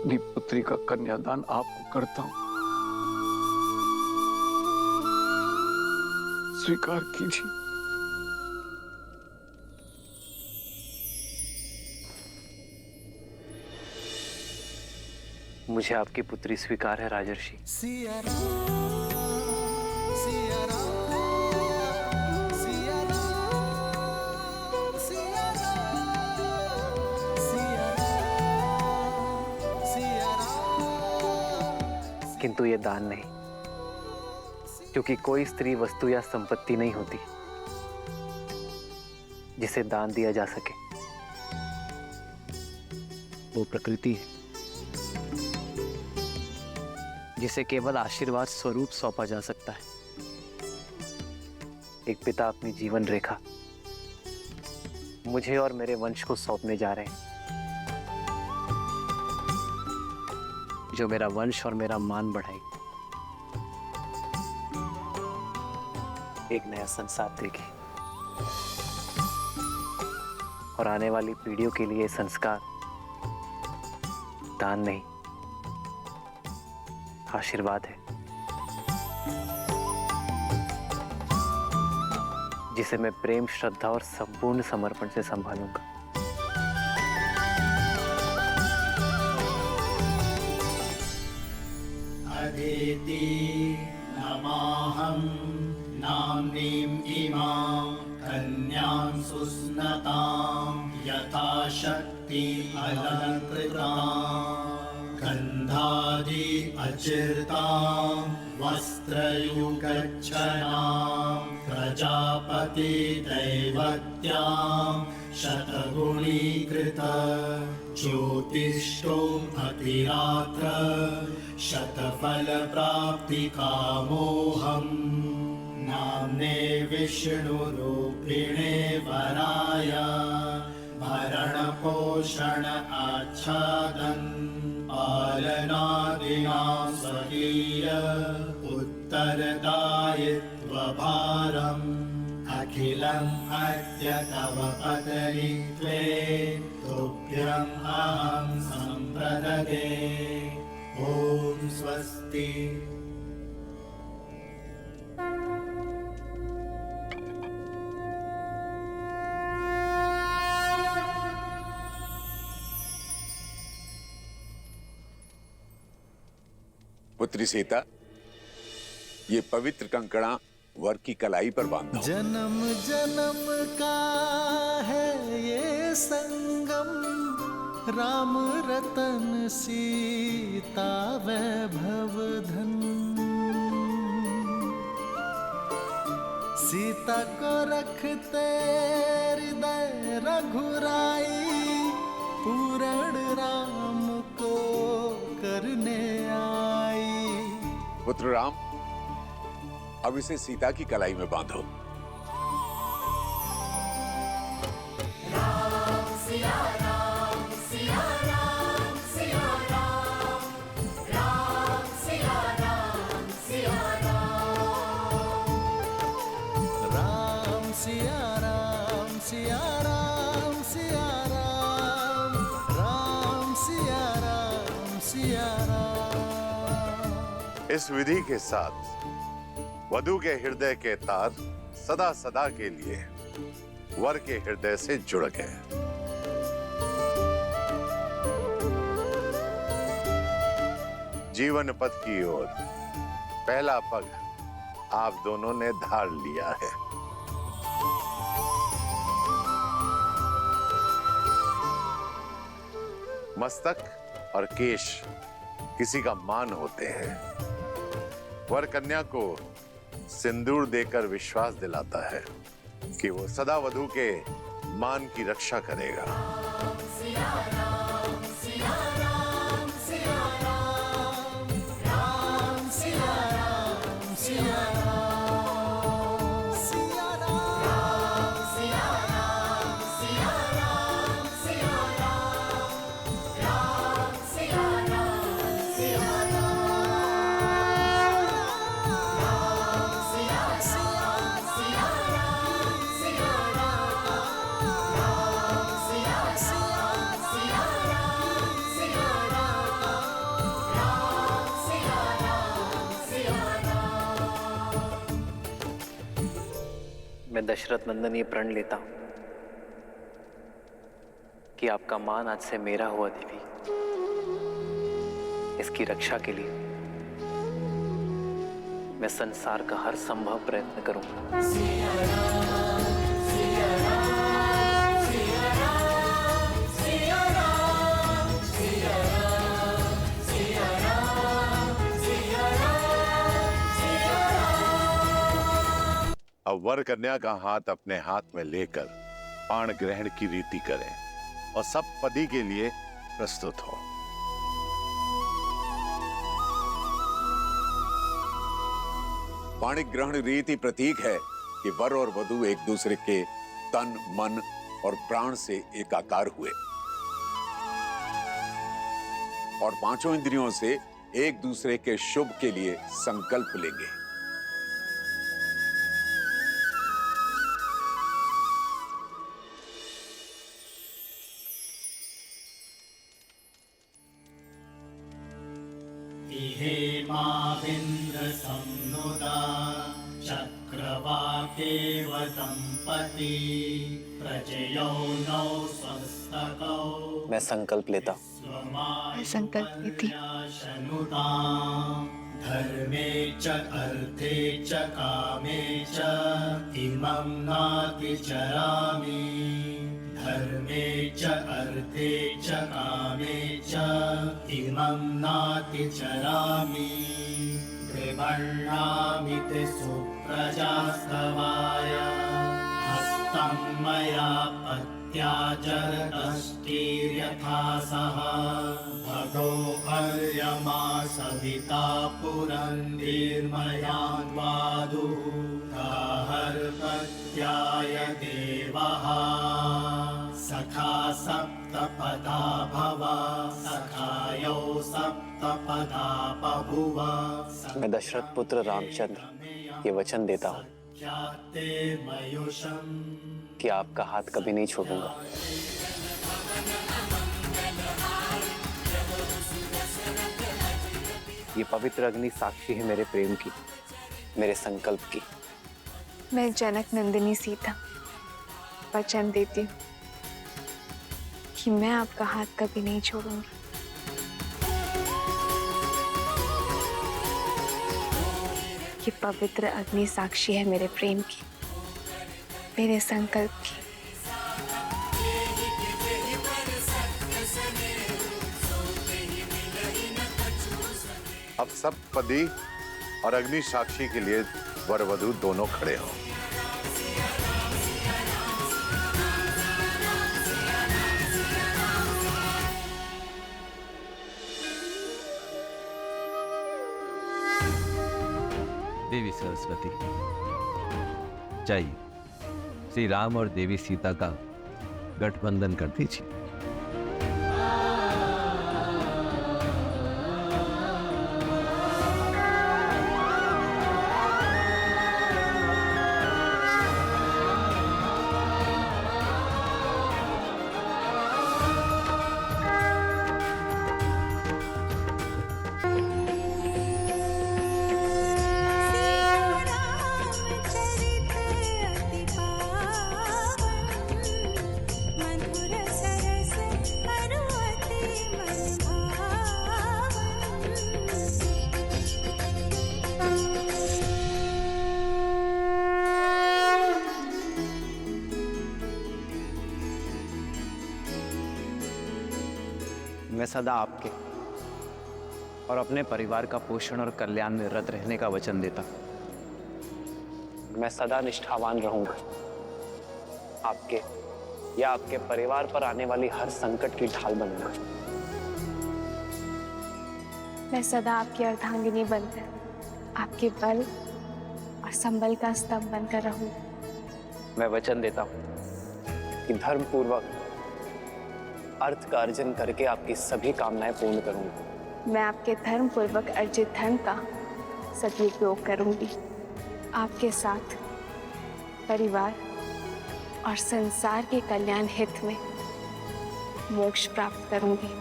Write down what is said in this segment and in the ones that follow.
अपनी पुत्री का कन्यादान आपको करता हूं, स्वीकार कीजिए। मुझे आपकी पुत्री स्वीकार है राजर्षि। किंतु ये दान नहीं, क्योंकि कोई स्त्री वस्तु या संपत्ति नहीं होती जिसे दान दिया जा सके। वो प्रकृति है जिसे केवल आशीर्वाद स्वरूप सौंपा जा सकता है। एक पिता अपनी जीवन रेखा मुझे और मेरे वंश को सौंपने जा रहे हैं, जो मेरा वंश और मेरा मान बढ़ाएगी, एक नया संसार देगी और आने वाली पीढ़ियों के लिए संस्कार दान नहीं, आशीर्वाद है, जिसे मैं प्रेम, श्रद्धा और संपूर्ण समर्पण से संभालूंगा। अदिति नमाहं नाम्नीं इमां कन्यां सुस्नतां यथाशक्ति अलङ्कृतां गन्धादि अचिर्तां वस्त्रयुगच्छनां प्रजापति दैवत्यां शतगुणीकृत ज्योतिष्ठो अतिरात्र शतफल प्राप्ति कामोहम् नाम्ने विष्णुरूपिणे वराय भरण पोषण आच्छादन् पालनादिना स्वकीय उत्तरदायित्वभारम् अखिलम् अद्य तव पत्नी त्वे तुभ्यम् अहं सम्प्रददे। ॐ स्वस्ति। पुत्री सीता, ये पवित्र कंकड़ा वर की कलाई पर बांधो। जन्म जन्म का है ये संगम, राम रतन सीता वैभव धन। सीता को रखते हृदय रघुराई, पूर्ण राम को करने आई। पुत्र राम, अब इसे सीता की कलाई में बांधो। राम सिया राम सिया राम सिया राम, राम सिया राम सिया राम, राम सिया राम सिया राम सिया राम, राम सिया राम सिया राम। इस विधि के साथ वधू के हृदय के तार सदा सदा के लिए वर के हृदय से जुड़ गए। जीवन पथ की ओर पहला पग आप दोनों ने धार लिया है। मस्तक और केश किसी का मान होते हैं। वर कन्या को सिंदूर देकर विश्वास दिलाता है कि वो सदा वधू के मान की रक्षा करेगा। सिया राम सिया राम सिया राम, राम सिया राम सिया राम, सिया राम सिया राम सिया राम सिया राम, राम सिया राम सिया राम, मैं दशरथ नंदन ये प्रण लेता हूं कि आपका मान आज से मेरा हुआ देवी। इसकी रक्षा के लिए मैं संसार का हर संभव प्रयत्न करूंगा। अब वर कन्या का हाथ अपने हाथ में लेकर पाण ग्रहण की रीति करें और सब पति के लिए प्रस्तुत हो। पाणिक ग्रहण रीति प्रतीक है कि वर और वधू एक दूसरे के तन, मन और प्राण से एकाकार हुए और पांचों इंद्रियों से एक दूसरे के शुभ के लिए संकल्प लेंगे। हेमाविन्द्र संनुदा चक्रवाकेव दंपती प्रजयो नौ स्वस्तकौ। मैं संकल्प लेता हूं। मैं संकल्प लेती धर्मे च अर्थे च कामे च इमं नातिचरामि। धर्मे च अर्थे च कामे च इमं नातिचरामि। त्रिवर्णामि ते सुप्रजास्तवाय हस्तं मया पत्या जरतष्टिर्यथा सह। भगो अर्यमा सविता पुरन्दीर्मयान्वादुः गाहर्पत्याय देवः। सखा सप्तपदा भव सखायो सप्तपदा बभुव। मैं दशरथ पुत्र रामचंद्र ये वचन देता हूं कि आपका हाथ कभी नहीं छोड़ूंगा। ये पवित्र अग्नि साक्षी है मेरे प्रेम की, मेरे संकल्प की। मैं जनक नंदिनी सीता वचन देती हूँ कि मैं आपका हाथ कभी नहीं छोड़ूंगी। ये पवित्र अग्नि साक्षी है मेरे प्रेम की, मेरे संकल्प की। अब सब पति और अग्नि साक्षी के लिए वर वधू दोनों खड़े हों। देवी सरस्वती, जाइए श्री राम और देवी सीता का गठबंधन कर दीजिए। मैं सदा आपके और अपने परिवार का पोषण और कल्याण में रत रहने का वचन देता हूं। मैं सदा निष्ठावान रहूंगा, आपके या आपके परिवार पर आने वाली हर संकट की ढाल बनूंगा। मैं सदा आपकी अर्धांगिनी बनकर आपके बल और संबल का स्तंभ बनकर रहूंगा। मैं वचन देता हूं कि धर्म पूर्वक अर्थ का अर्जन करके आपकी सभी कामनाएं पूर्ण करूंगा। मैं आपके धर्म पूर्वक अर्जित धन का सदुपयोग करूंगी। आपके साथ परिवार और संसार के कल्याण हित में मोक्ष प्राप्त करूंगी।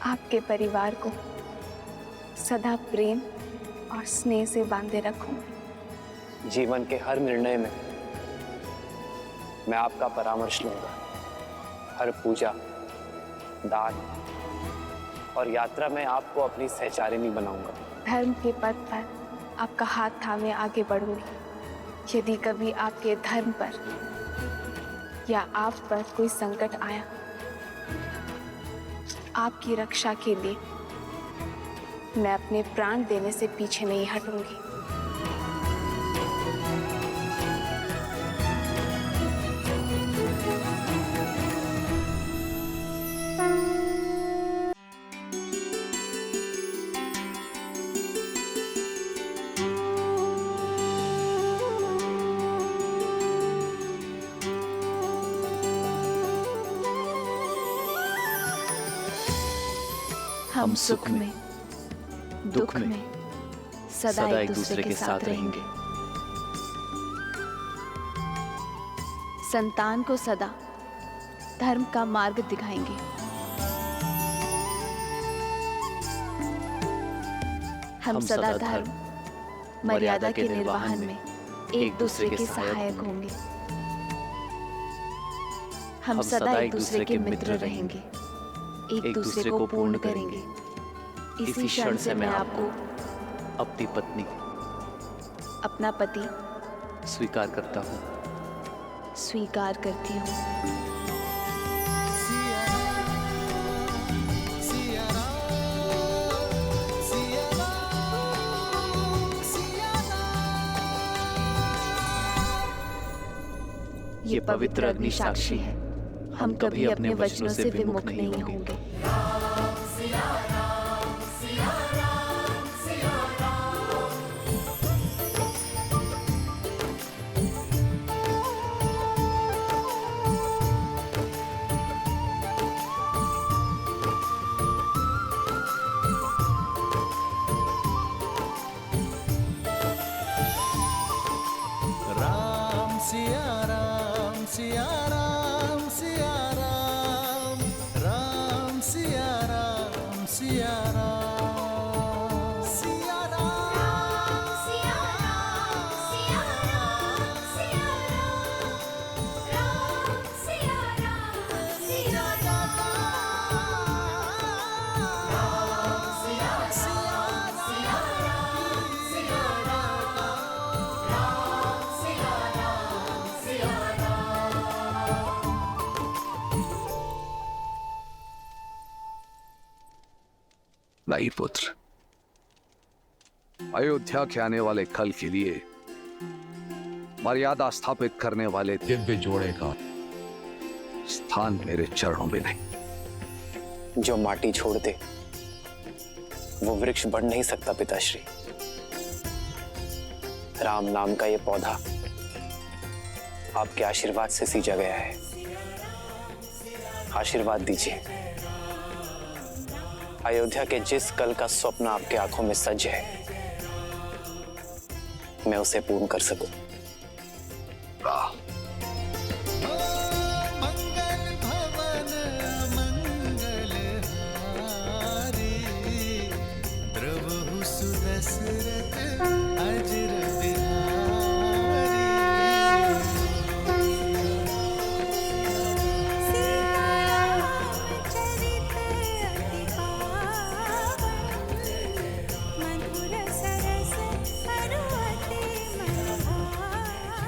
आपके परिवार को सदा प्रेम और स्नेह से बांधे रखूंगी। जीवन के हर निर्णय में मैं आपका परामर्श लूंगा। हर पूजा, दान और यात्रा में आपको अपनी सहचारिणी बनाऊंगा। धर्म के पथ पर आपका हाथ थामे आगे बढ़ूंगी। यदि कभी आपके धर्म पर या आप पर कोई संकट आया, आपकी रक्षा के लिए मैं अपने प्राण देने से पीछे नहीं हटूंगी। हम सुख में, दुख में सदा एक दूसरे के साथ रहेंगे। संतान को सदा धर्म का मार्ग दिखाएंगे। हम सदा धर्म मर्यादा के निर्वहन में एक दूसरे के सहायक होंगे। हम सदा एक दूसरे के मित्र रहेंगे, एक दूसरे को पूर्ण करेंगे। इसी क्षण से मैं आपको अपनी पत्नी अपना पति स्वीकार करता हूँ। स्वीकार करती हूँ। ये पवित्र अग्नि साक्षी है, हम कभी अपने वचनों से विमुख नहीं होंगे। राम सिया राम सिया राम सिया राम, राम सिया राम सिया राम, सिया राम सिया राम सिया राम, सिया राम सिया राम सिया राम, राम सिया सिया सिया राम सिया नहीं पुत्र, अयोध्या के आने वाले कल के लिए मर्यादा स्थापित करने वाले दिव्य जोड़े का स्थान मेरे चरणों में नहीं। जो माटी छोड़ दे वो वृक्ष बढ़ नहीं सकता पिताश्री। राम नाम का ये पौधा आपके आशीर्वाद से सींचा गया है। आशीर्वाद दीजिए, अयोध्या के जिस कल का स्वप्न आपके आंखों में सज है, मैं उसे पूर्ण कर सकूं। मंगल भवन मंगल हारी, द्रवहु सुदशरथ अजर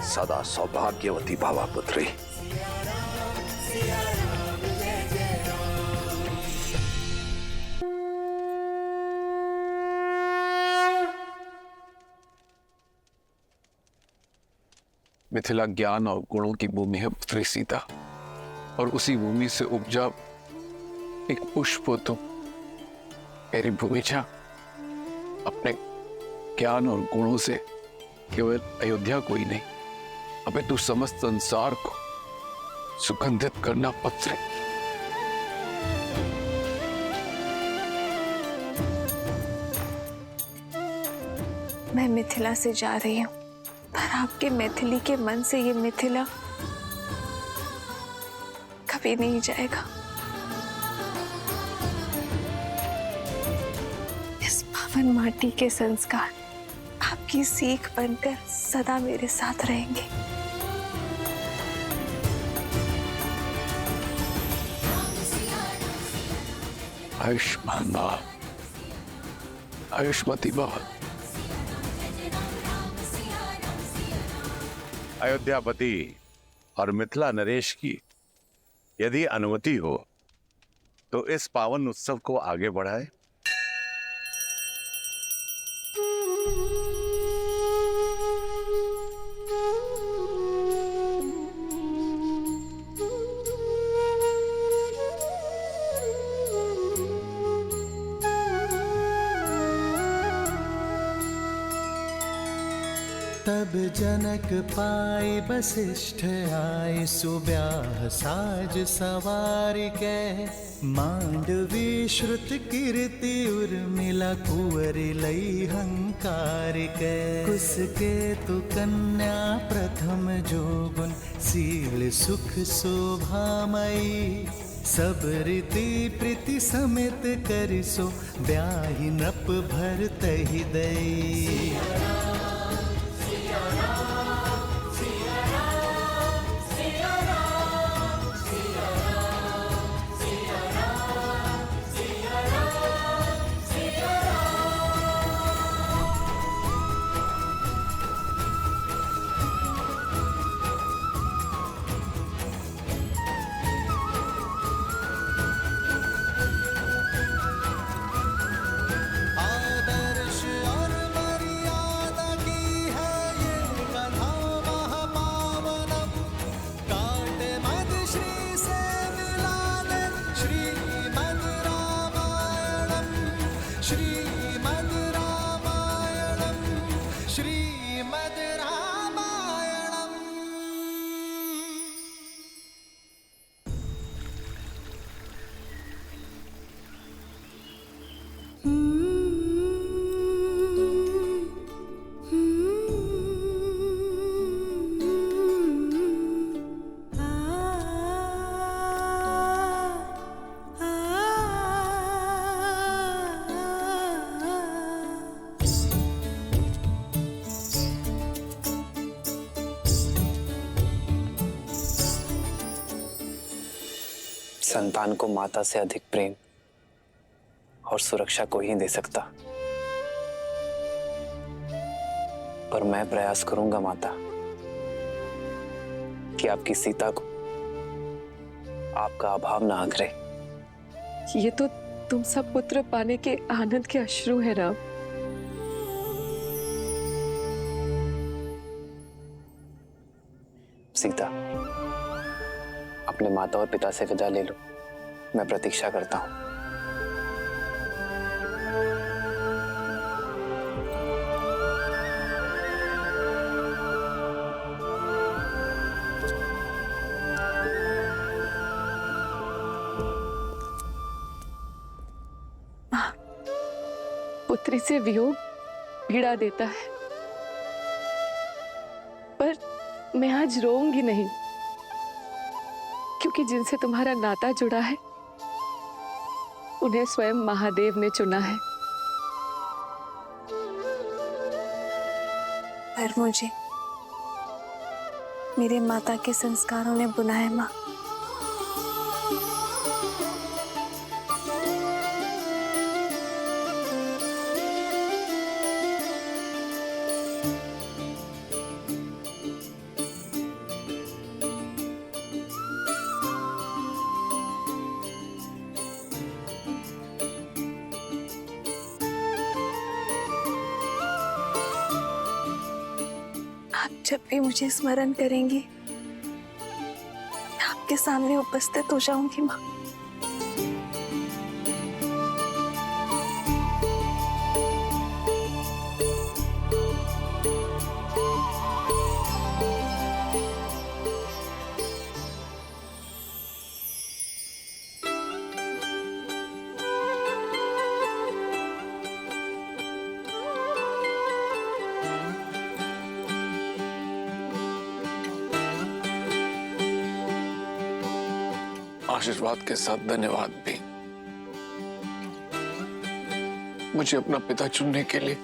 सदा सौभाग्यवती भावा पुत्री। मिथिला ज्ञान और गुणों की भूमि है पुत्री सीता, और उसी भूमि से उपजा एक पुष्प हो तुम। मेरी भूमिजा अपने ज्ञान और गुणों से केवल अयोध्या को ही नहीं, अपितु समस्त संसार को सुगंधित करना पुत्री। मैं मिथिला से जा रही हूँ, पर आपके मैथिली के मन से ये मिथिला कभी नहीं जाएगा। इस पावन माटी के संस्कार आपकी सीख बनकर सदा मेरे साथ रहेंगे। आयुष्मान भव, आयुष्मती भव। अयोध्यापति और मिथिला नरेश की यदि अनुमति हो तो इस पावन उत्सव को आगे बढ़ाए। तब जनक पाए वशिष्ठ आए, सुब्याह साज सवार के। मांडवी श्रुत कीर्ति उर्मिला, कुंवर लई हंकार के। उसके तु कन्या प्रथम जोगुन, सील सुख शोभामयी। सब रीति प्रीति समेत करिसो, ब्याहि नृप भरतहि दई। आदर्श और मर्यादा की है ये कथा महापावनम। काट मद श्री से मिला ले, श्रीमद् रामायणम, श्रीमद् रामायणम, श्रीमद् रामायणम। संतान को माता से अधिक प्रेम और सुरक्षा कोई नहीं दे सकता, पर मैं प्रयास करूंगा माता कि आपकी सीता को आपका अभाव ना आगरे। ये तो तुम सब पुत्र पाने के आनंद के अश्रु है राम। सीता, अपने माता और पिता से विदा ले लो, मैं प्रतीक्षा करता हूं। पुत्री से वियोग पीड़ा देता है, पर मैं आज रोऊंगी नहीं, क्योंकि जिनसे तुम्हारा नाता जुड़ा है उन्हें स्वयं महादेव ने चुना है। पर मुझे मेरे माता के संस्कारों ने बुलाया माँ। जब भी मुझे स्मरण करेंगी, मैं आपके सामने उपस्थित हो जाऊंगी माँ। आशीर्वाद के साथ धन्यवाद भी, मुझे अपना पिता चुनने के लिए।